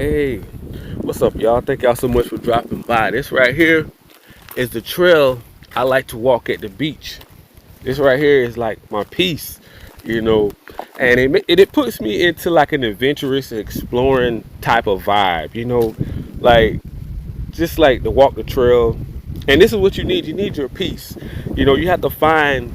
Hey, what's up, y'all? Thank y'all so much for dropping by. This right here is the trail I like to walk at the beach. This right here is like my peace, you know, and it puts me into like an adventurous, exploring type of vibe, like just like to walk the trail. And this is what you need. You need your peace. You have to find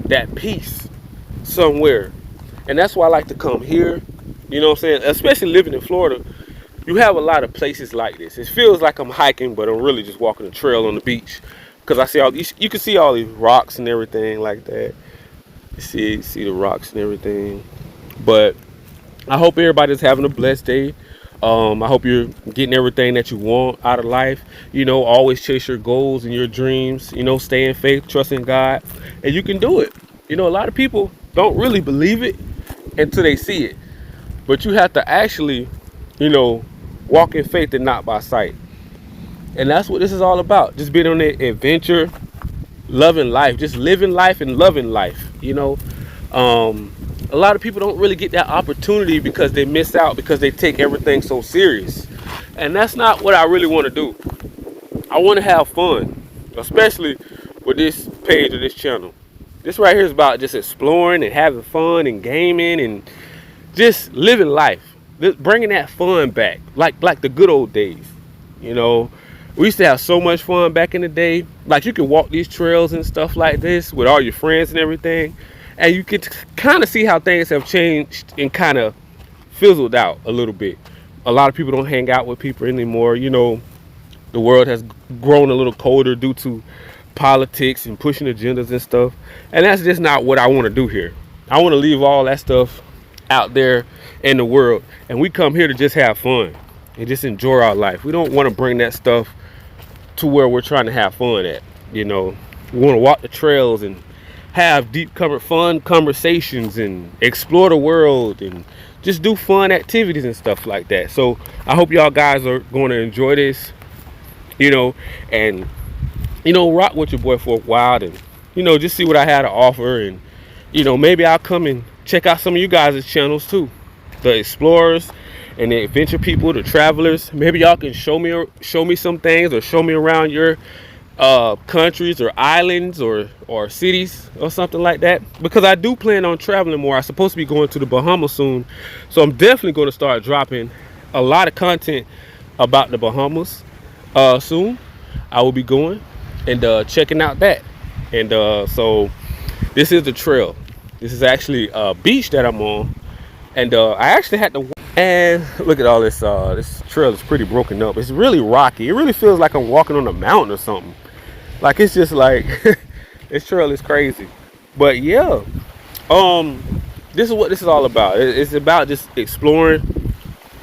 that peace somewhere, and that's why I like to come here. You know what I'm saying? Especially living in Florida. You have a lot of places like this. It feels like I'm hiking, but I'm really just walking a trail on the beach. Because I see all these, you can see all these rocks and everything like that. You see the rocks and everything. But I hope everybody's having a blessed day. I hope you're getting everything that you want out of life. Always chase your goals and your dreams. Stay in faith, trust in God, and you can do it. A lot of people don't really believe it until they see it. But you have to actually, you know, walk in faith and not by sight. And that's what this is all about. Just being on an adventure, loving life, just living life and loving life. A lot of people don't really get that opportunity because they miss out because they take everything so serious. And that's not what I really want to do. I want to have fun, especially with this page of this channel. This right here is about just exploring and having fun and gaming and just living life, bringing that fun back, like the good old days. We used to have so much fun back in the day. Like, you can walk these trails and stuff like this with all your friends and everything, and you can kind of see how things have changed and kind of fizzled out a little bit. A lot of people don't hang out with people anymore. The world has grown a little colder due to politics and pushing agendas and stuff, and that's just not what I want to do here. I want to leave all that stuff out there in the world, and we come here to just have fun and just enjoy our life. We don't want to bring that stuff to where we're trying to have fun at. We want to walk the trails and have deep fun conversations and explore the world and just do fun activities and stuff like that. So I hope y'all guys are going to enjoy this, and rock with your boy for a while, and just see what I had to offer. And maybe I'll come and check out some of you guys' channels too, the explorers and the adventure people, the travelers. Maybe y'all can show me some things, or show me around your countries or islands or cities or something like that, because I do plan on traveling more. I'm supposed to be going to the Bahamas soon, so I'm definitely going to start dropping a lot of content about the Bahamas soon. I will be going and checking out that. And so this is the trail. This is actually a beach that I'm on, and I actually had to. And look at all this. This trail is pretty broken up. It's really rocky. It really feels like I'm walking on a mountain or something. Like, it's just like this trail is crazy. But yeah, this is what this is all about. It's about just exploring,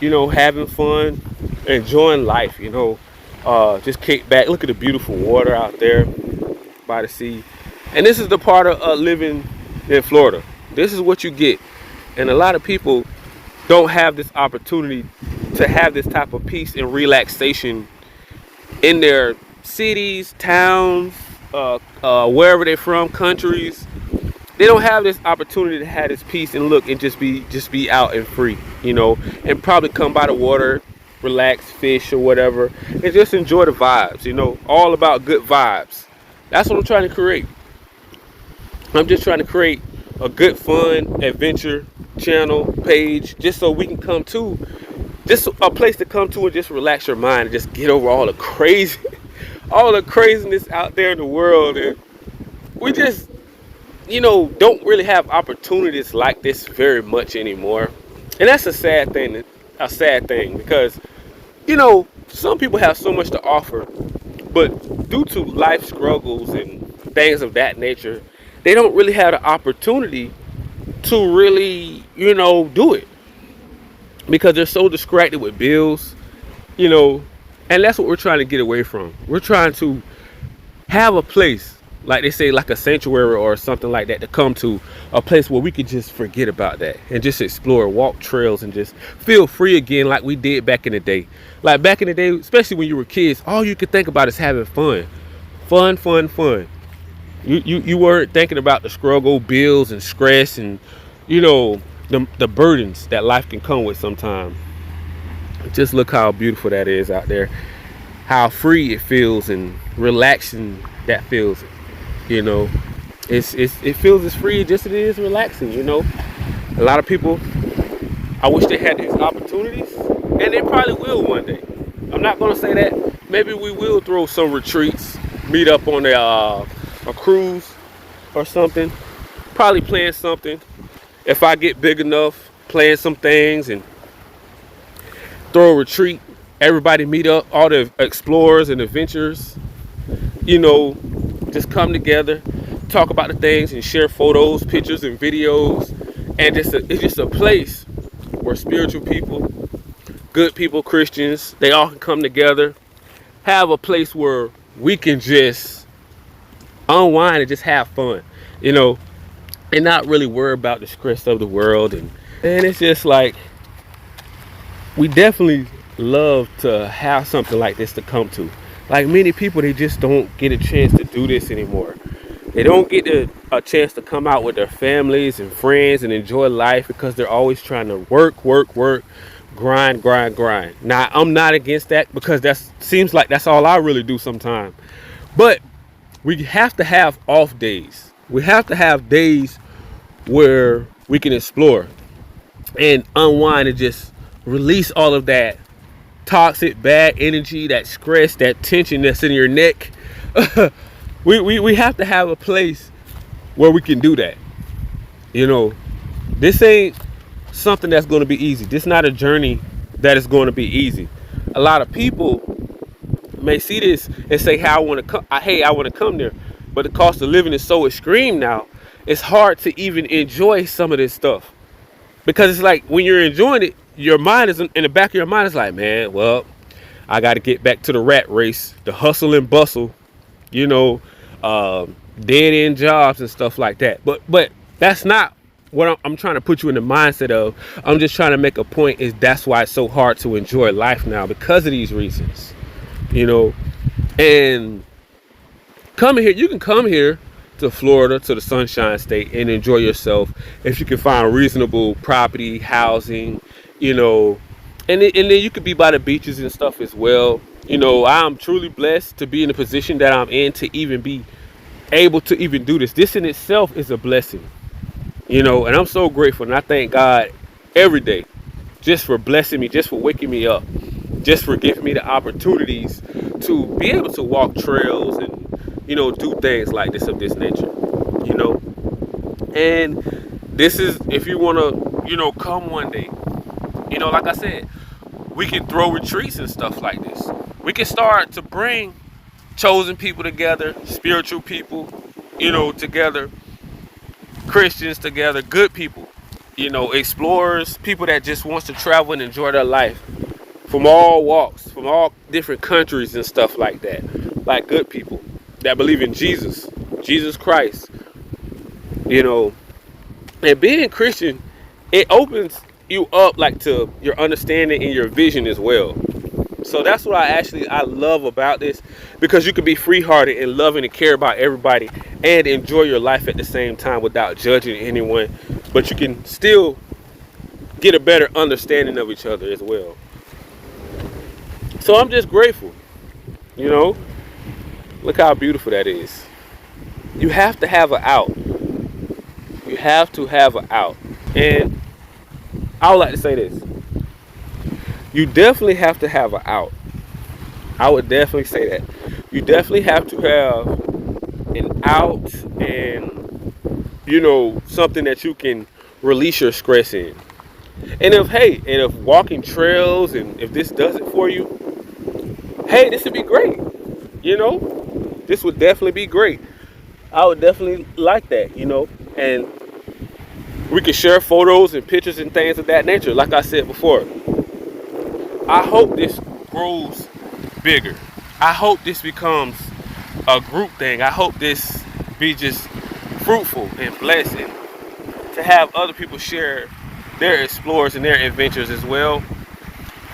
having fun, enjoying life. Just kick back. Look at the beautiful water out there by the sea. And this is the part of living in Florida. This is what you get. And a lot of people don't have this opportunity to have this type of peace and relaxation in their cities, towns, wherever they're from, countries. They don't have this opportunity to have this peace and look and just be out and free, and probably come by the water, relax, fish or whatever, and just enjoy the vibes. All about good vibes. That's what I'm trying to create. I'm just trying to create a good, fun adventure channel page, just so we can come to just a place to come to and just relax your mind and just get over all the craziness out there in the world. And we just don't really have opportunities like this very much anymore, and that's a sad thing because some people have so much to offer, but due to life struggles and things of that nature, they don't really have the opportunity to really, do it, because they're so distracted with bills, and that's what we're trying to get away from. We're trying to have a place, like they say, like a sanctuary or something like that, to come to, a place where we could just forget about that and just explore, walk trails, and just feel free again, like we did back in the day. Like back in the day, especially when you were kids, all you could think about is having fun. You weren't thinking about the struggle, bills, and stress, and the burdens that life can come with sometimes. Just look how beautiful that is out there. How free it feels and relaxing that feels. You know, it feels as free just as it is relaxing. You know, a lot of people, I wish they had these opportunities, and they probably will one day. I'm not gonna say that. Maybe we will throw some retreats, meet up on a cruise or something. Probably plan something. If I get big enough, plan some things and throw a retreat. Everybody meet up, all the explorers and adventurers. You know, just come together, talk about the things, and share photos, pictures, and videos. And it's just a place where spiritual people, good people, Christians, they all can come together, have a place where we can just unwind and just have fun, you know, and not really worry about the stress of the world. And it's just like, we definitely love to have something like this to come to. Like many people, they just don't get a chance to do this anymore. They don't get a chance to come out with their families and friends and enjoy life because they're always trying to work, grind. Now, I'm not against that because that seems like that's all I really do sometimes. But we have to have off days. We have to have days where we can explore and unwind and just release all of that toxic, bad energy, that stress, that tension that's in your neck. we have to have a place where we can do that. You know, this ain't something that's going to be easy. This is not a journey that is going to be easy. A lot of people may see this and say, "Hey, I want to come there," but the cost of living is so extreme now. It's hard to even enjoy some of this stuff because it's like when you're enjoying it, your mind is in the back of your mind is like, "Man, well, I got to get back to the rat race, the hustle and bustle, you know, dead end jobs and stuff like that." But that's not what I'm trying to put you in the mindset of. I'm just trying to make a point is that's why it's so hard to enjoy life now because of these reasons, you know. And you can come here to Florida, to the Sunshine State, and enjoy yourself if you can find reasonable property, housing, you know, and then you could be by the beaches and stuff as well. You know, I'm truly blessed to be in the position that I'm in to even be able to even do this. This in itself is a blessing, you know, and I'm so grateful. And I thank God every day just for blessing me, just for waking me up, just for giving me the opportunities to be able to walk trails and, you know, do things like this of this nature, you know. And this is, if you want to, you know, come one day, you know, like I said, we can throw retreats and stuff like this. We can start to bring chosen people together, spiritual people, you know, together, Christians together, good people, you know, explorers, people that just wants to travel and enjoy their life from all walks, from all different countries and stuff like that. Like good people that believe in Jesus Christ, you know. And being Christian, it opens you up like to your understanding and your vision as well. So that's what I love about this, because you can be free-hearted and loving and care about everybody and enjoy your life at the same time without judging anyone, but you can still get a better understanding of each other as well. So I'm just grateful, you know. Look how beautiful that is. You have to have an out. You have to have an out. And I would like to say this. You definitely have to have an out. I would definitely say that. You definitely have to have an out and, you know, something that you can release your stress in. And if walking trails and if this does it for you, hey, this would be great. You know, this would definitely be great. I would definitely like that, you know, and we can share photos and pictures and things of that nature. Like I said before, I hope this grows bigger. I hope this becomes a group thing. I hope this be just fruitful and blessed, and to have other people share their explorers and their adventures as well.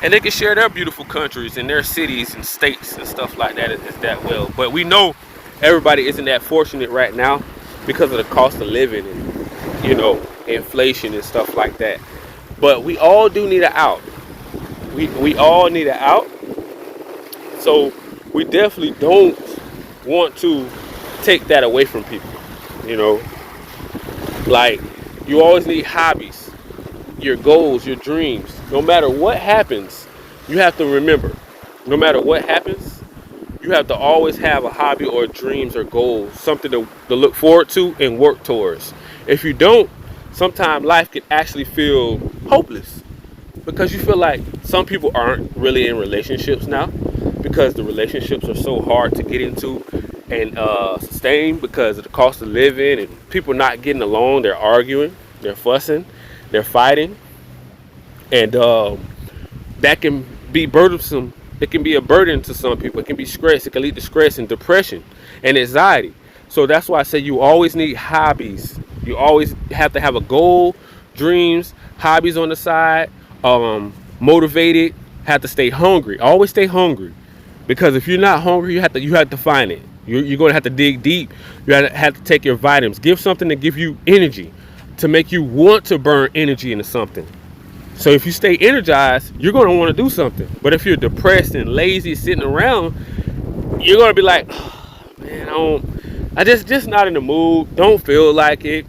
And they can share their beautiful countries and their cities and states and stuff like that as that well. But we know everybody isn't that fortunate right now because of the cost of living and, you know, inflation and stuff like that. But we all do need an out. We all need an out. So we definitely don't want to take that away from people. You know, like you always need hobbies, your goals, your dreams. No matter what happens, you have to remember, no matter what happens, you have to always have a hobby or dreams or goals, something to look forward to and work towards. If you don't, sometimes life can actually feel hopeless because you feel like some people aren't really in relationships now because the relationships are so hard to get into and sustain because of the cost of living and people not getting along. They're arguing, they're fussing, they're fighting, and that can be burdensome. It can be a burden to some people. It can be stress. It can lead to stress and depression and anxiety. So that's why I say you always need hobbies. You always have to have a goal, dreams, hobbies on the side, motivated, have to stay hungry. Always stay hungry. Because if you're not hungry, you have to find it. You're going to have to dig deep. You have to take your vitamins. Give something to give you energy, to make you want to burn energy into something. So if you stay energized, you're going to want to do something. But if you're depressed and lazy sitting around, you're going to be like, oh, man, I just not in the mood. Don't feel like it.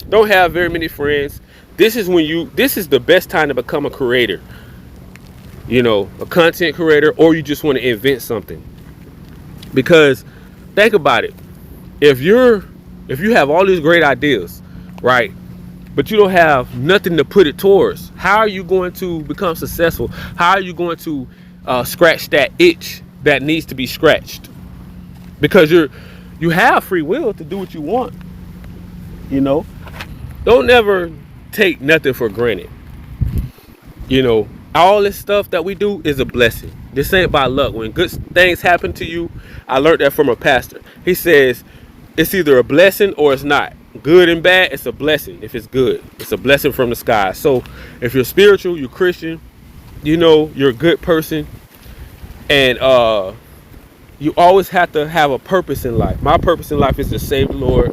Don't have very many friends. This is the best time to become a creator. You know, a content creator, or you just want to invent something. Because think about it. If you have all these great ideas, right? But you don't have nothing to put it towards. How are you going to become successful? How are you going to scratch that itch that needs to be scratched? Because you have free will to do what you want. You know, don't never take nothing for granted. You know, all this stuff that we do is a blessing. This ain't by luck. When good things happen to you, I learned that from a pastor. He says it's either a blessing or it's not. Good and bad, it's a blessing. If it's good, it's a blessing from the sky. So if you're spiritual, you're Christian, you know, you're a good person, and you always have to have a purpose in life. My purpose in life is to save the Lord,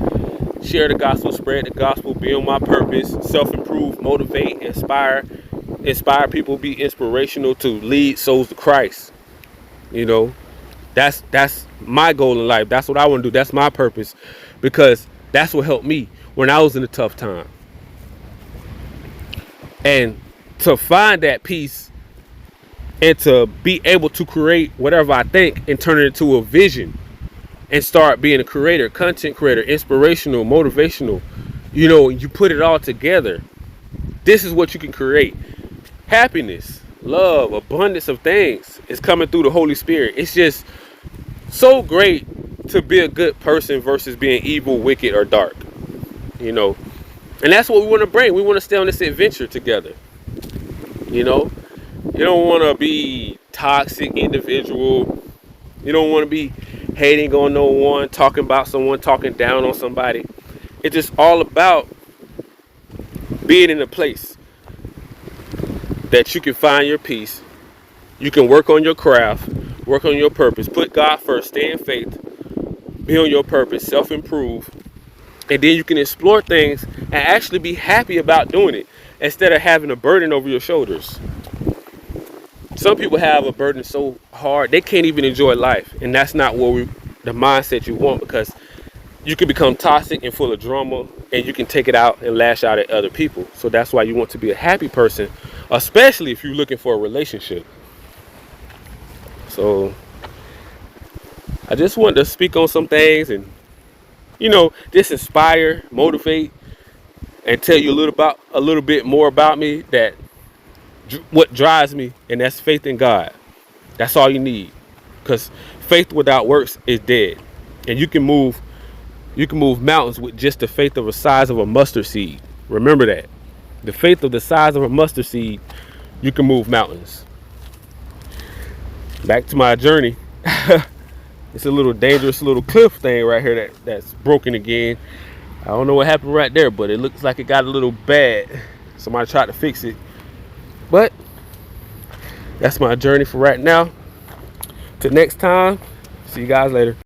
share the gospel, spread the gospel, be on my purpose, self-improve, motivate, inspire people, be inspirational to lead souls to Christ. You know, that's my goal in life. That's what I want to do. That's my purpose, because that's what helped me when I was in a tough time. And to find that peace and to be able to create whatever I think and turn it into a vision and start being a creator, content creator, inspirational, motivational, you know, you put it all together. This is what you can create. Happiness, love, abundance of things is coming through the Holy Spirit. It's just so great to be a good person versus being evil, wicked, or dark. You know, and that's what we want to bring. We want to stay on this adventure together. You know, you don't want to be toxic individual. You don't want to be hating on no one, talking about someone, talking down on somebody. It's just all about being in a place that you can find your peace. You can work on your craft, work on your purpose, put God first, stay in faith, be on your purpose, self-improve, and then you can explore things and actually be happy about doing it instead of having a burden over your shoulders. Some people have a burden so hard they can't even enjoy life, and that's not what the mindset you want, because you can become toxic and full of drama, and you can take it out and lash out at other people. So that's why you want to be a happy person, especially if you're looking for a relationship. So I just wanted to speak on some things and, you know, just inspire, motivate, and tell you a little bit more about me, that what drives me, and that's faith in God. That's all you need, because faith without works is dead, and you can move mountains with just the faith of the size of a mustard seed. Remember that. The faith of the size of a mustard seed, you can move mountains. Back to my journey. It's a little dangerous little cliff thing right here that's broken again. I don't know what happened right there, but it looks like it got a little bad. Somebody tried to fix it. But that's my journey for right now. Till next time, see you guys later.